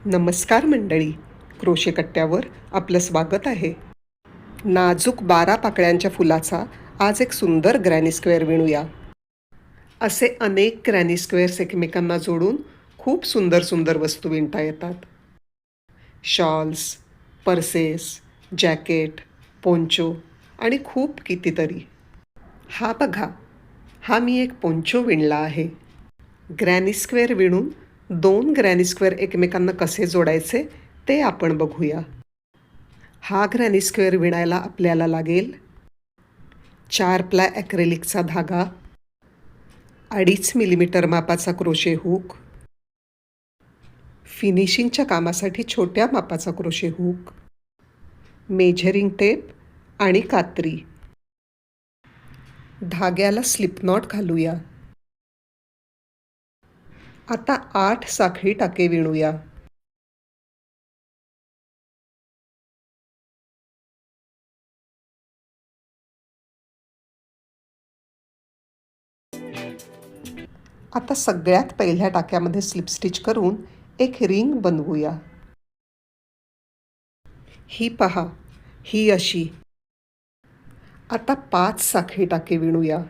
नमस्कार मंडळी, क्रोशे कट्ट्यावर आपलं स्वागत आहे. नाजूक 12 पाकळ्यांच्या फुलाचा आज एक सुंदर ग्रॅनी स्क्वेअर विणूया. असे अनेक ग्रॅनी स्क्वेअर्स एकमेकांना जोडून खूप सुंदर सुंदर वस्तू विणता येतात. शॉल्स, पर्सेस, जॅकेट, पोंचो आणि खूप कितीतरी. हा बघा, हा मी एक पोंचो विणला आहे. ग्रॅनी स्क्वेअर विणून 2 ग्रॅनी स्क्वेअर एकमेकांना कसे जोडायचे ते आपण बघूया. हा ग्रॅनी स्क्वेअर विणायला आपल्याला लागेल 4 प्लाय ॲक्रेलिकचा धागा, 2.5 मिलीमीटर मापाचा क्रोशे हुक, फिनिशिंगच्या कामासाठी छोट्या मापाचा क्रोशे हुक, मेजरिंग टेप आणि कात्री. धाग्याला स्लिप नॉट घालूया. आता 8 साखळी टाके विणूया. आता सगळ्यात पहिल्या टाक्यामध्ये स्लिप स्टिच करून एक रिंग बनवूया. ही पहा, ही अशी. आता 5 साखळी टाके विणूया.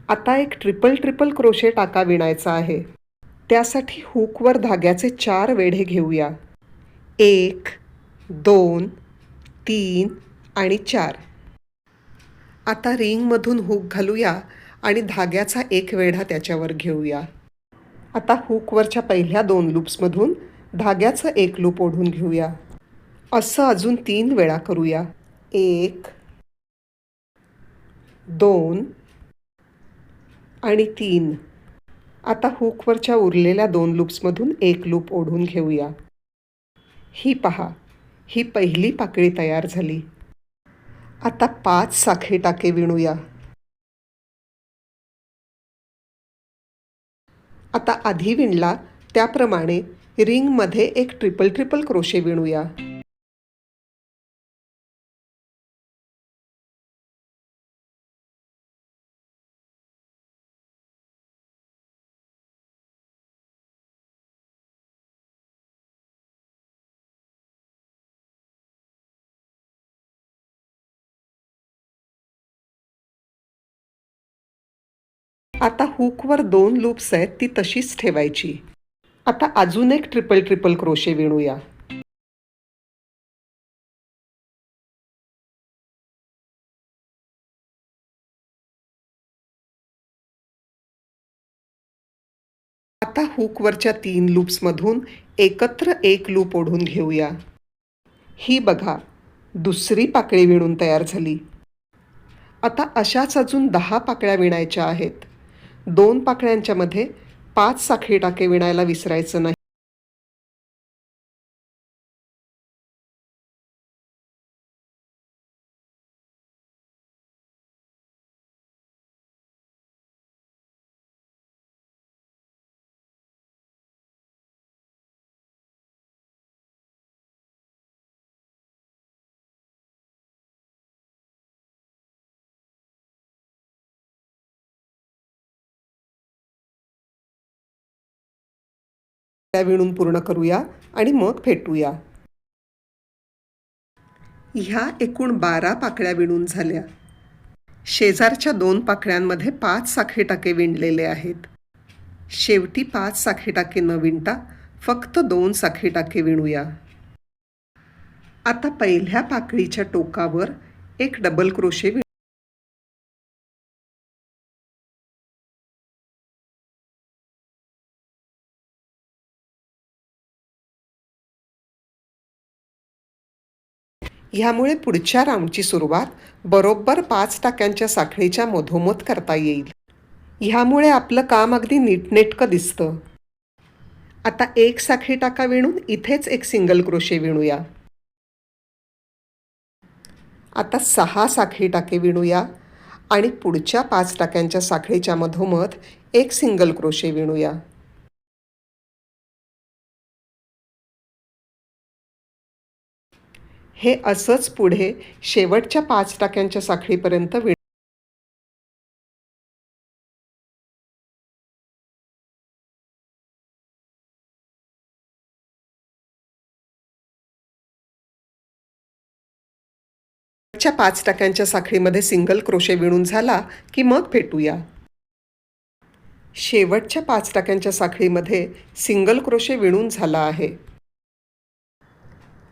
आता एक ट्रिपल ट्रिपल क्रोशे टाका विणायचा आहे. त्यासाठी हुकवर धाग्याचे 4 वेढे घेऊया. 1, 2, 3 आणि 4. आता रिंगमधून हुक घालूया आणि धाग्याचा एक वेढा त्याच्यावर घेऊया. आता हुकवरच्या पहिल्या 2 लूप्समधून धाग्याचं एक लूप ओढून घेऊया. असं अजून 3 वेळा करूया. 1, 2 आणि 3. आता हुकवरच्या उरलेल्या 2 लूप्समधून एक लूप ओढून घेऊया. ही पहा, ही पहिली पाकळी तयार झाली. आता 5 साखळी टाके विणूया. आता आधी विणला त्याप्रमाणे रिंगमध्ये एक ट्रिपल ट्रिपल क्रोशे विणूया. आता हुकवर 2 लूप्स आहेत ती तशीच ठेवायची. आता अजून एक ट्रिपल ट्रिपल क्रोशे विणूया. आता हुकवरच्या 3 लूप्समधून एकत्र एक लूप ओढून घेऊया. ही बघा, दुसरी पाकळी विणून तयार झाली. आता अशाच अजून 10 पाकळ्या विणायच्या आहेत. 2 पाकळ्यांच्या मध्ये 5 साखळी टाके विणायला विसरायचं नाही. त्या विणून पूर्ण करूया आणि मग भेटूया. ह्या एकूण 12 पाकळ्या विणून झाल्या. शेजारच्या 2 पाकळ्यांमध्ये 5 साखळी टाके विणलेले आहेत. शेवटी 5 साखळी टाके न विणता फक्त 2 साखळी टाके विणूया. आता पहिल्या पाकळीच्या टोकावर एक डबल क्रोशे विणू. ह्यामुळे पुढच्या राऊंडची सुरुवात बरोबर 5 टाक्यांच्या साखळीच्या मधोमध करता येईल. ह्यामुळे आपलं काम अगदी नीटनेटकं दिसतं. आता एक साखळी टाका विणून इथेच एक सिंगल क्रोशे विणूया. आता 6 साखळी टाके विणूया आणि पुढच्या 5 टाक्यांच्या साखळीच्या मधोमध एक सिंगल क्रोशे विणूया. हे असंच पुढे शेवटच्या 5 टाक्यांच्या साखळीपर्यंत विण. च्या 5 टाक्यांच्या साखळीमध्ये सिंगल क्रोशे विणून झाला की मग भेटूया. शेवटच्या 5 टाक्यांच्या साखळीमध्ये सिंगल क्रोशे विणून झाला आहे.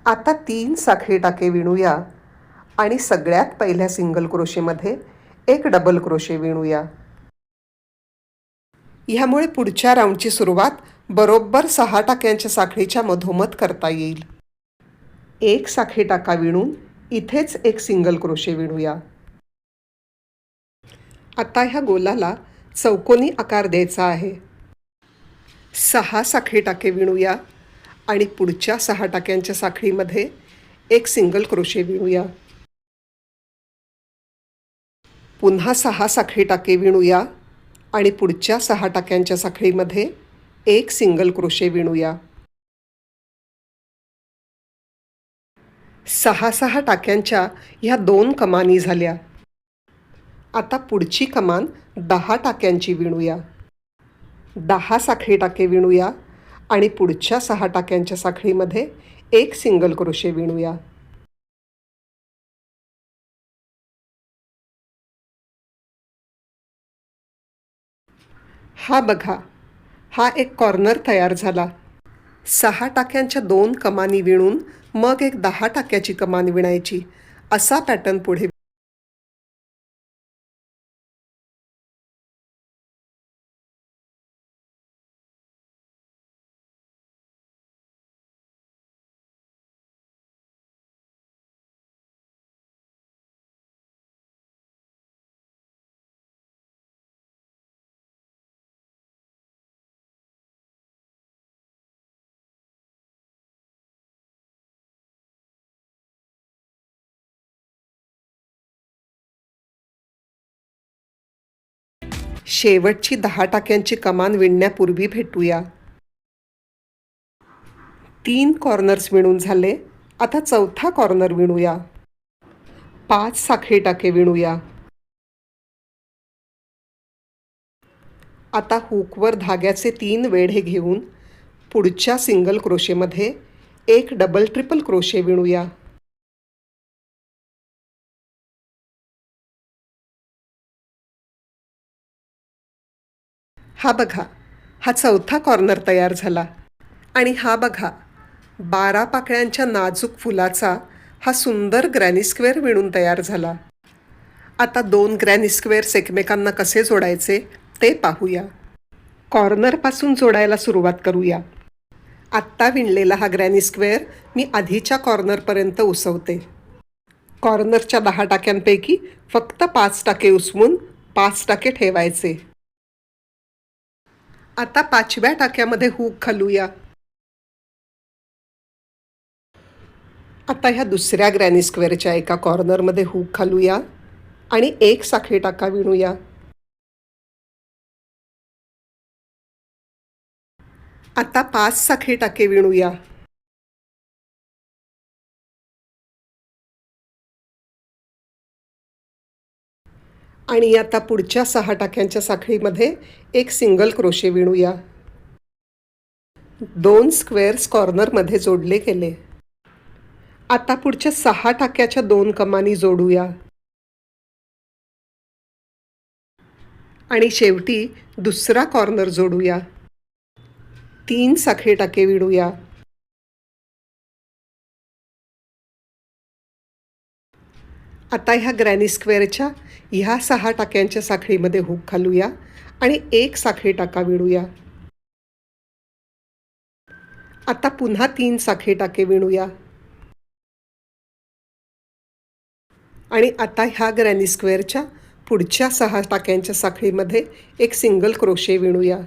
आता 3 साखळी टाके विणूया आणि सगळ्यात पहिल्या सिंगल क्रोशेमध्ये एक डबल क्रोशे विणूया. ह्यामुळे पुढच्या राऊंडची सुरुवात बरोबर 6 टाक्यांच्या साखळीच्या मधोमध करता येईल. एक साखळी टाका विणून इथेच एक सिंगल क्रोशे विणूया. आता ह्या गोलाला चौकोनी आकार द्यायचा आहे. 6 साखळी टाके विणूया आणि पुढच्या 6 टाक्यांच्या साखळीमध्ये एक सिंगल क्रोशे विणूया. पुन्हा 6 साखळी टाके विणूया आणि पुढच्या 6 टाक्यांच्या साखळीमध्ये एक सिंगल क्रोशे विणूया. 6 टाक्यांच्या ह्या 2 कमानी झाल्या. आता पुढची कमान 10 टाक्यांची विणूया. 10 साखळी टाके विणूया आणि पुढच्या 6 टाक्यांच्या साखळीमध्ये एक सिंगल क्रोशे विणूया. हा बघा, हा एक कॉर्नर तयार झाला. 6 टाक्यांच्या 2 कमानी विणून मग एक 10 टाक्याची कमान विणायची. असा पॅटर्न पुढे. शेवटची 10 टाक्यांची कमान विणण्यापूर्वी भेटूया. 3 कॉर्नर्स विणून झाले. आता चौथा कॉर्नर विणूया. 5 साखळी टाके विणूया. आता हुकवर धाग्याचे 3 वेढे घेऊन पुढच्या सिंगल क्रोशेमध्ये एक डबल ट्रिपल क्रोशे विणूया. हा बघा, हा चौथा कॉर्नर तयार झाला. आणि हा बघा, 12 पाकळ्यांच्या नाजूक फुलाचा हा सुंदर ग्रॅनी स्क्वेअर विणून तयार झाला. आता 2 ग्रॅनी स्क्वेअर्स एकमेकांना कसे जोडायचे ते पाहूया. कॉर्नरपासून जोडायला सुरुवात करूया. आत्ता विणलेला हा ग्रॅनी स्क्वेअर मी आधीच्या कॉर्नरपर्यंत उसवते. कॉर्नरच्या 10 टाक्यांपैकी फक्त 5 टाके उसवून 5 टाके ठेवायचे. आता 5व्या टाक्यामध्ये हुक घालूया. आता ह्या दुसऱ्या ग्रॅनी स्क्वेअरच्या एका कॉर्नरमध्ये हुक घालूया आणि एक साखळी टाका विणूया. आता 5 साखळी टाके विणूया. आणि आता पुढच्या 6 टाक्यांच्या साखळीमध्ये एक सिंगल क्रोशे विणूया. 2 स्क्वेअर्स कॉर्नरमध्ये जोडले गेले. आता पुढच्या 6 टाक्याच्या 2 कमानी जोडूया. आणि शेवटी दुसरा कॉर्नर जोडूया. 3 साखळी टाके विणूया. आता ह्या ग्रॅनी स्क्वेअरच्या ह्या 6 टाक्यांच्या साखळीमध्ये हुक घालूया आणि एक साखळी टाका विणूया. आता पुन्हा 3 साखळी टाके विणूया. आणि आता ह्या ग्रॅनी स्क्वेअरच्या पुढच्या 6 टाक्यांच्या साखळीमध्ये एक सिंगल क्रोशे विणूया.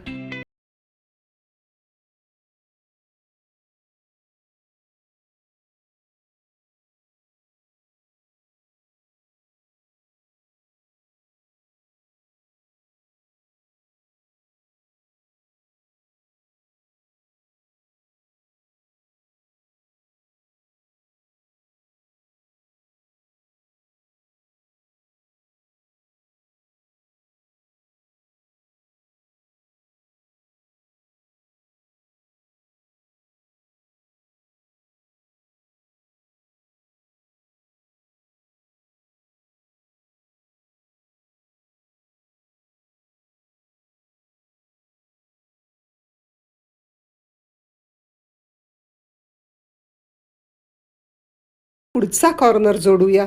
पुढचा कॉर्नर जोडूया.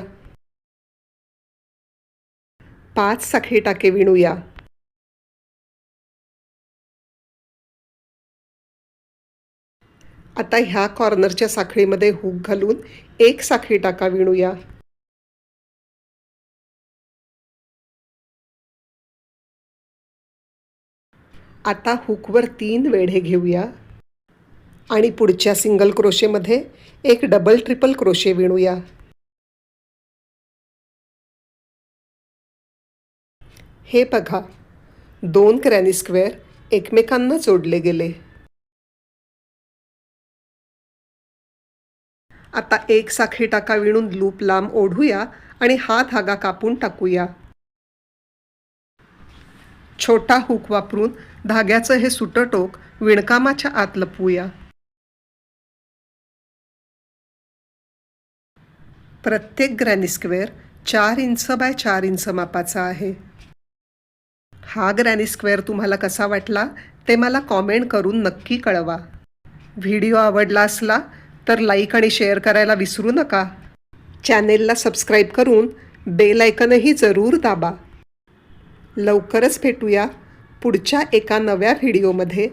5 साखळी टाके विणूया. आता ह्या कॉर्नरच्या साखळीमध्ये हुक घालून 1 साखळी टाका विणूया. आता हुकवर 3 वेढे घेऊया आणि पुढच्या सिंगल क्रोशेमध्ये एक डबल ट्रिपल क्रोशे विणूया. हे बघा, 2 ग्रॅनी स्क्वेअर एकमेकांना जोडले गेले. आता 1 साखळी टाका विणून लूप लांब ओढूया आणि हा धागा कापून टाकूया. छोटा हुक वापरून धाग्याचं हे सुटं टोक विणकामाच्या आत लपवूया. प्रत्येक granny square 4 inch by 4 inch मापाचा आहे. हा ग्रॅनी स्क्वेअर तुम्हाला कसा वाटला ते मला कॉमेंट करून नक्की कळवा. व्हिडिओ आवडला असला तर लाईक आणि शेअर करायला विसरू नका. चॅनेलला सबस्क्राईब करून बेल आयकनही जरूर दाबा. लवकरच भेटूया पुढच्या एका नव्या व्हिडिओमध्ये.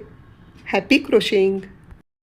Happy crocheting.